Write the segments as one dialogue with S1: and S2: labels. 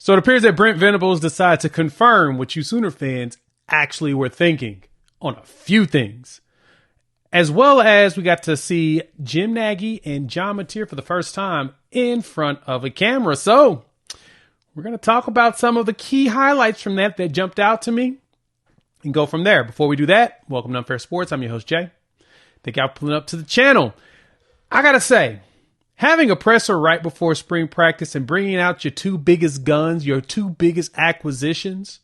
S1: So it appears that Brent Venables decided to confirm what you Sooner fans actually were thinking on a few things. As well as we got to see Jim Nagy and John Mateer for the first time in front of a camera. So we're going to talk about some of the key highlights from that jumped out to me and go from there. Before we do that, welcome to Unfair Sports. I'm your host, Jay. Thank y'all for pulling up to the channel. I got to say, having a presser right before spring practice and bringing out your two biggest guns, your two biggest acquisitions,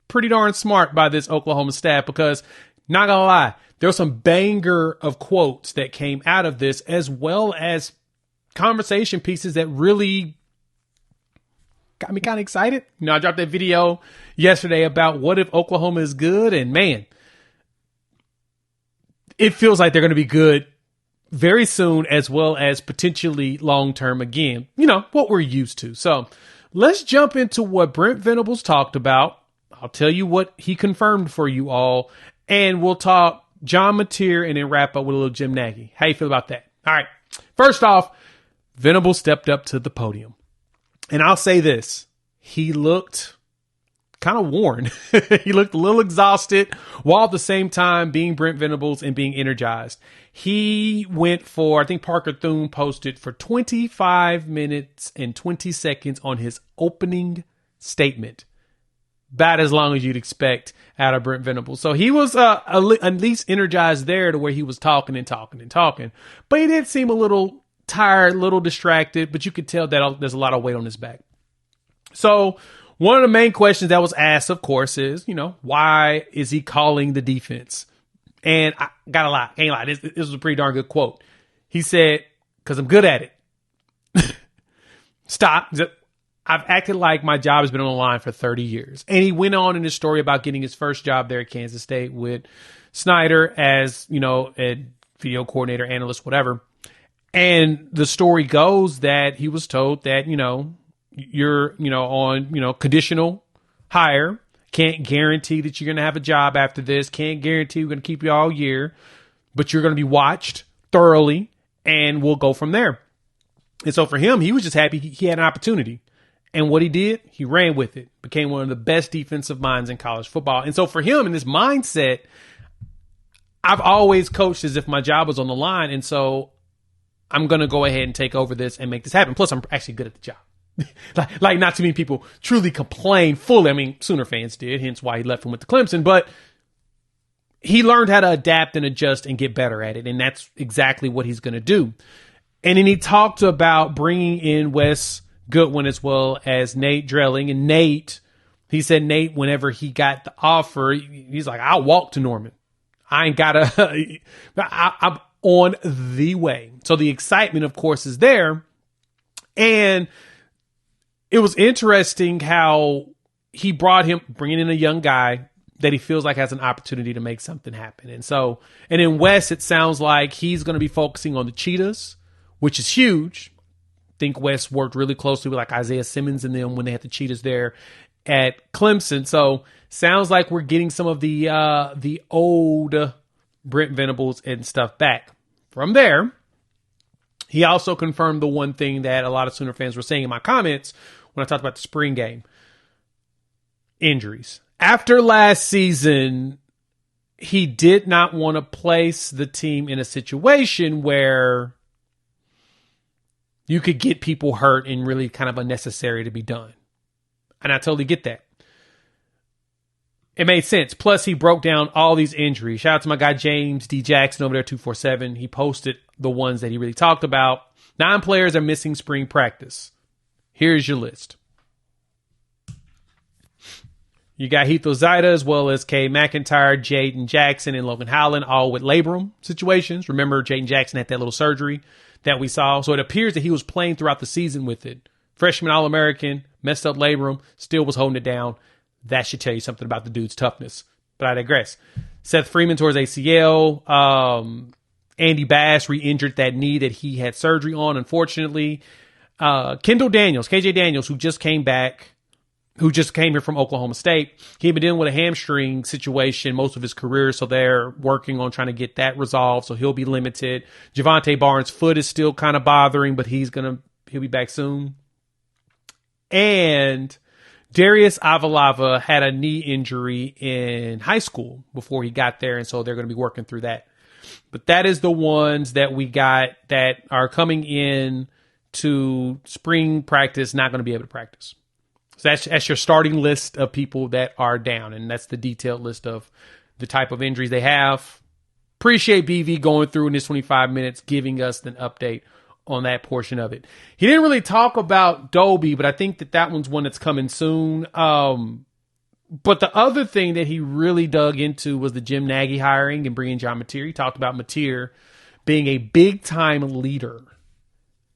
S1: pretty darn smart by this Oklahoma staff because, not going to lie, there was some banger of quotes that came out of this, as well as conversation pieces that really got me kind of excited. You know, I dropped that video yesterday about what if Oklahoma is good, and man, it feels like they're going to be good very soon, as well as potentially long-term again. You know, what we're used to. So let's jump into what Brent Venables talked about. I'll tell you what he confirmed for you all, and we'll talk John Mateer and then wrap up with a little Jim Nagy. How you feel about that? All right. First off, Venables stepped up to the podium. And I'll say this. He looked kind of worn. He looked a little exhausted while at the same time being Brent Venables and being energized. He went for, I think Parker Thune posted, for 25 minutes and 20 seconds on his opening statement. About as long as you'd expect out of Brent Venables. So he was at least energized there to where he was talking and talking and talking. But he did seem a little tired, a little distracted, but you could tell that there's a lot of weight on his back. So one of the main questions that was asked, of course, is, you know, why is he calling the defense? And I gotta lie, ain't lie. This was a pretty darn good quote. He said, "'Cause I'm good at it." Stop. I've acted like my job has been on the line for 30 years. And he went on in his story about getting his first job there at Kansas State with Snyder as, you know, a video coordinator, analyst, whatever. And the story goes that he was told that, you know, you're, you know, on, you know, conditional hire. Can't guarantee that you're going to have a job after this. Can't guarantee we're going to keep you all year. But you're going to be watched thoroughly and we'll go from there. And so for him, he was just happy he had an opportunity. And what he did, he ran with it, became one of the best defensive minds in college football. And so for him, in this mindset, I've always coached as if my job was on the line. And so I'm going to go ahead and take over this and make this happen. Plus, I'm actually good at the job. like not too many people truly complain fully. I mean, Sooner fans did, hence why he left and went to Clemson. But he learned how to adapt and adjust and get better at it. And that's exactly what he's going to do. And then he talked about bringing in Wes Goodwin as well as Nate Drilling. And Nate, he said Nate, whenever he got the offer, he's like, I'll walk to Norman. I ain't got to, I'm on the way. So the excitement, of course, is there. And it was interesting how he bringing in a young guy that he feels like has an opportunity to make something happen. And so, and in Wes, it sounds like he's going to be focusing on the Cheetahs, which is huge. I think Wes worked really closely with like Isaiah Simmons and them when they had the Cheetahs there at Clemson. So sounds like we're getting some of the old Brent Venables and stuff back. From there, he also confirmed the one thing that a lot of Sooner fans were saying in my comments when I talked about the spring game. Injuries. After last season, he did not want to place the team in a situation where you could get people hurt and really kind of unnecessary to be done. And I totally get that. It made sense. Plus, he broke down all these injuries. Shout out to my guy, James D. Jackson over there, 247. He posted the ones that he really talked about. 9 players are missing spring practice. Here's your list. You got Heath Ozida as well as Kay McIntyre, Jaden Jackson, and Logan Howland, all with labrum situations. Remember, Jaden Jackson had that little surgery that we saw. So it appears that he was playing throughout the season with it. Freshman All-American, messed up labrum, still was holding it down. That should tell you something about the dude's toughness. But I digress. Seth Freeman towards ACL. Andy Bass re-injured that knee that he had surgery on, unfortunately. Kendall Daniels, KJ Daniels, who just came here from Oklahoma State. He'd been dealing with a hamstring situation most of his career, so they're working on trying to get that resolved, so he'll be limited. Javante Barnes' foot is still kind of bothering, but he'll be back soon. And Darius Avalava had a knee injury in high school before he got there, and so they're going to be working through that. But that is the ones that we got that are coming in to spring practice, not going to be able to practice. So that's your starting list of people that are down, and that's the detailed list of the type of injuries they have. Appreciate BV going through in this 25 minutes, giving us an update on that portion of it. He didn't really talk about Dobie, but I think that one's one that's coming soon. But the other thing that he really dug into was the Jim Nagy hiring and bringing John Mateer. He talked about Mateer being a big-time leader,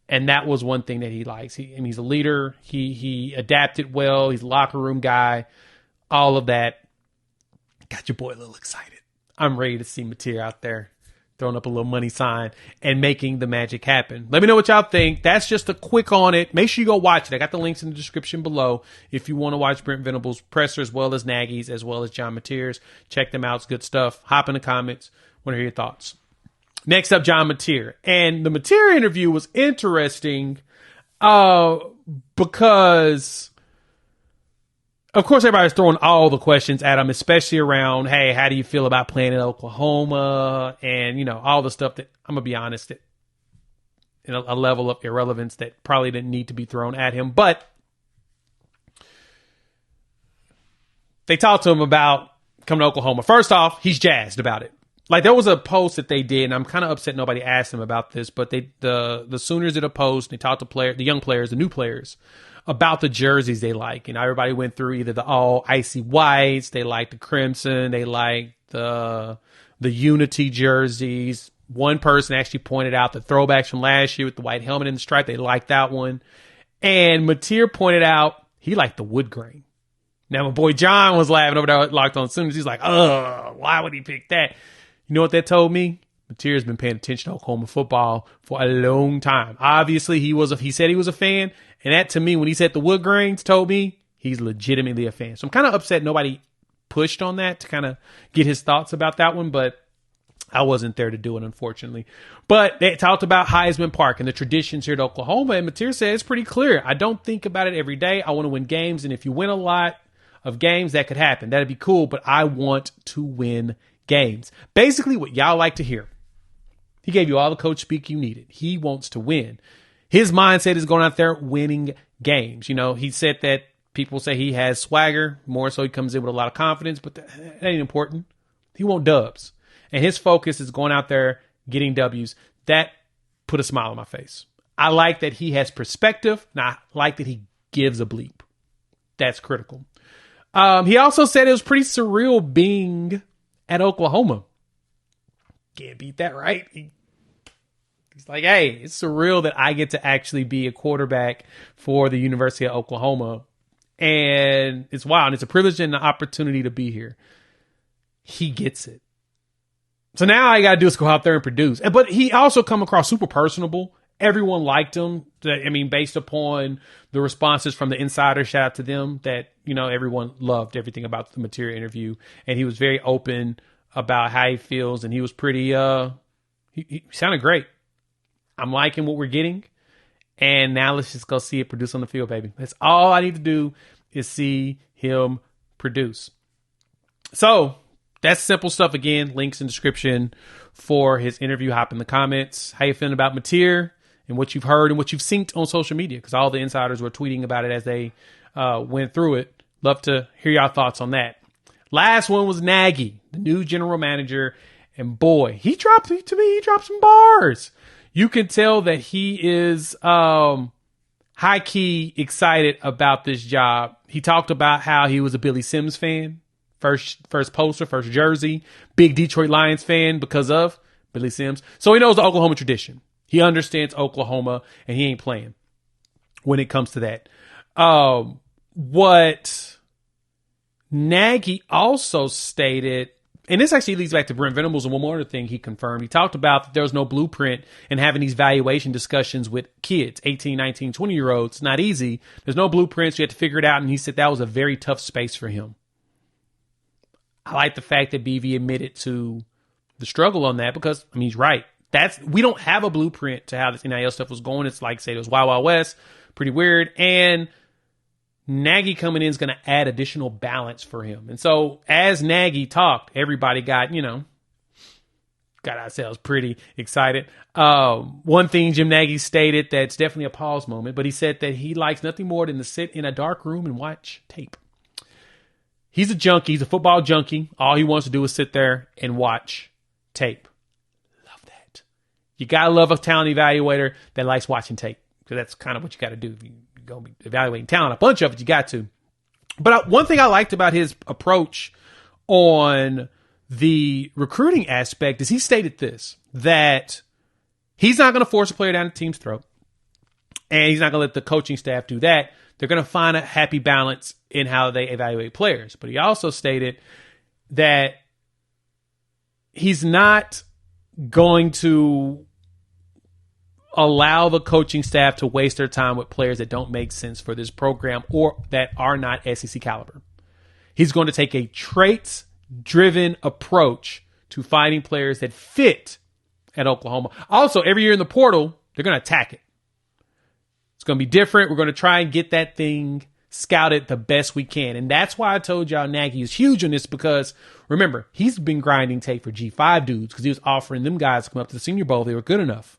S1: and that was one thing that he likes. He's a leader. He adapted well. He's a locker room guy. All of that. Got your boy a little excited. I'm ready to see Mateer out there throwing up a little money sign and making the magic happen. Let me know what y'all think. That's just a quick on it. Make sure you go watch it. I got the links in the description below if you want to watch Brent Venables' presser as well as Nagy's as well as John Mateer's. Check them out. It's good stuff. Hop in the comments. Want to hear your thoughts. Next up, John Mateer. And the Mateer interview was interesting because, of course, everybody's throwing all the questions at him, especially around, hey, how do you feel about playing in Oklahoma? And, you know, all the stuff that, I'm going to be honest, that in a level of irrelevance that probably didn't need to be thrown at him. But they talked to him about coming to Oklahoma. First off, he's jazzed about it. Like, there was a post that they did, and I'm kind of upset nobody asked him about this, but the Sooners did a post, and they talked to the young players, the new players, about the jerseys they like. And everybody went through either the all icy whites, they liked the crimson, they liked the unity jerseys. One person actually pointed out the throwbacks from last year with the white helmet and the stripe. They liked that one. And Mateer pointed out he liked the wood grain. Now, my boy John was laughing over there at Locked On Sooners. He's like, why would he pick that? You know what that told me? Mateer's been paying attention to Oklahoma football for a long time. Obviously, he said he was a fan. And that, to me, when he said the wood grains, told me he's legitimately a fan. So I'm kind of upset nobody pushed on that to kind of get his thoughts about that one. But I wasn't there to do it, unfortunately. But they talked about Heisman Park and the traditions here at Oklahoma. And Mateer said it's pretty clear. I don't think about it every day. I want to win games. And if you win a lot of games, that could happen. That'd be cool. But I want to win games. Basically what y'all like to hear. He gave you all the coach speak you needed. He wants to win. His mindset is going out there winning games. You know, he said that people say he has swagger. More so he comes in with a lot of confidence, but that ain't important. He wants dubs. And his focus is going out there getting W's. That put a smile on my face. I like that he has perspective, and I like that he gives a bleep. That's critical. He also said it was pretty surreal being at Oklahoma. Can't beat that, right? He's like, hey, it's surreal that I get to actually be a quarterback for the University of Oklahoma. And it's wild. It's a privilege and an opportunity to be here. He gets it. So now all I got to do is go out there and produce. But he also come across super personable. Everyone liked him. I mean, based upon the responses from the insiders, shout out to them, that, you know, everyone loved everything about the Mateer interview. And he was very open about how he feels. And he was pretty, he sounded great. I'm liking what we're getting. And now let's just go see it produce on the field, baby. That's all I need to do is see him produce. So that's simple stuff. Again, links in description for his interview. Hop in the comments. How you feeling about Mateer and what you've heard and what you've seen on social media? Because all the insiders were tweeting about it as they went through it. Love to hear your thoughts on that. Last one was Nagy, the new general manager. And boy, he dropped some bars. You can tell that he is high-key excited about this job. He talked about how he was a Billy Sims fan. First poster, first jersey. Big Detroit Lions fan because of Billy Sims. So he knows the Oklahoma tradition. He understands Oklahoma, and he ain't playing when it comes to that. What Nagy also stated, and this actually leads back to Brent Venables and one more other thing he confirmed. He talked about that there was no blueprint in having these valuation discussions with kids, 18, 19, 20-year-olds. It's not easy. There's no blueprints. You have to figure it out. And he said that was a very tough space for him. I like the fact that BV admitted to the struggle on that because, I mean, he's right. We don't have a blueprint to how this NIL stuff was going. It's like, say, it was Wild Wild West. Pretty weird. And Nagy coming in is going to add additional balance for him. And so as Nagy talked, everybody got ourselves pretty excited. One thing Jim Nagy stated that's definitely a pause moment, but he said that he likes nothing more than to sit in a dark room and watch tape. He's a junkie. He's a football junkie. All he wants to do is sit there and watch tape. Love that. You got to love a talent evaluator that likes watching tape, because that's kind of what you got to do. If you're going to be evaluating talent, a bunch of it, you got to. But one thing I liked about his approach on the recruiting aspect is he stated this, that he's not going to force a player down the team's throat, and he's not going to let the coaching staff do that. They're going to find a happy balance in how they evaluate players. But he also stated that he's not going to allow the coaching staff to waste their time with players that don't make sense for this program or that are not SEC caliber. He's going to take a traits-driven approach to finding players that fit at Oklahoma. Also, every year in the portal, they're going to attack it. It's going to be different. We're going to try and get that thing scouted the best we can. And that's why I told y'all Nagy is huge on this, because remember, he's been grinding tape for G5 dudes because he was offering them guys to come up to the Senior Bowl. They were good enough.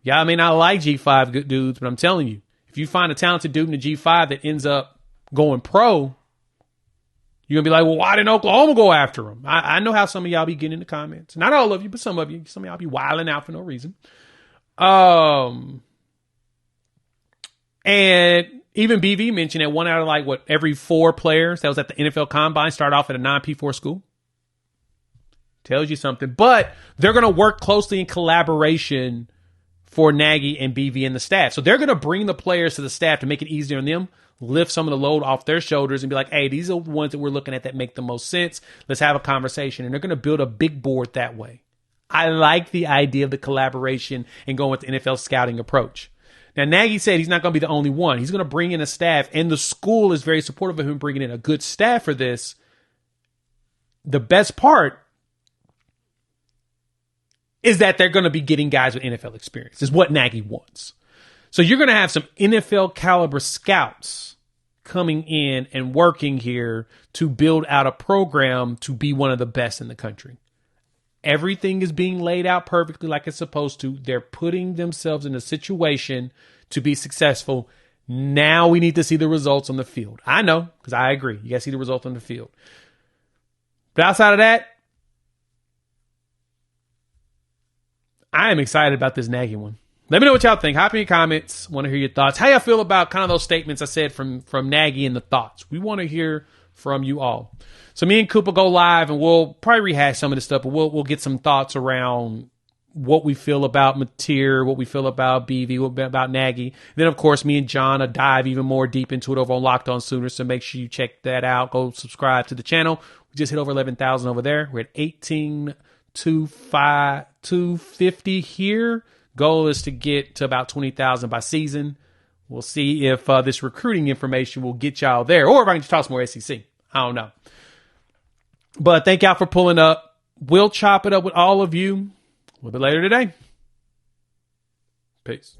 S1: Yeah, I may not like G5 good dudes, but I'm telling you, if you find a talented dude in the G5 that ends up going pro, you're going to be like, well, why didn't Oklahoma go after him? I know how some of y'all be getting in the comments. Not all of you, but some of you. Some of y'all be wilding out for no reason. And even BV mentioned that one out of every 4 players that was at the NFL Combine started off at a non-P4 school. Tells you something. But they're going to work closely in collaboration for Nagy and BV and the staff. So they're going to bring the players to the staff to make it easier on them, lift some of the load off their shoulders and be like, hey, these are the ones that we're looking at that make the most sense. Let's have a conversation. And they're going to build a big board that way. I like the idea of the collaboration and going with the NFL scouting approach. Now, Nagy said he's not going to be the only one. He's going to bring in a staff, and the school is very supportive of him bringing in a good staff for this. The best part is that they're going to be getting guys with NFL experience, is what Nagy wants. So you're going to have some NFL caliber scouts coming in and working here to build out a program to be one of the best in the country. Everything is being laid out perfectly like it's supposed to. They're putting themselves in a situation to be successful. Now we need to see the results on the field. I know, because I agree. You got to see the results on the field. But outside of that, I am excited about this Nagy one. Let me know what y'all think. Hop in your comments. Want to hear your thoughts. How y'all feel about kind of those statements I said from Nagy and the thoughts? We want to hear from you all. So me and Cooper go live, and we'll probably rehash some of this stuff, but we'll get some thoughts around what we feel about Mateer, what we feel about BV, what about Nagy. And then, of course, me and John will dive even more deep into it over on Locked On Sooners, so make sure you check that out. Go subscribe to the channel. We just hit over 11,000 over there. We're at 18,250 here. Goal is to get to about 20,000 by season. We'll see if this recruiting information will get y'all there, or if I can just toss more SEC. I don't know. But thank y'all for pulling up. We'll chop it up with all of you a little bit later today. Peace.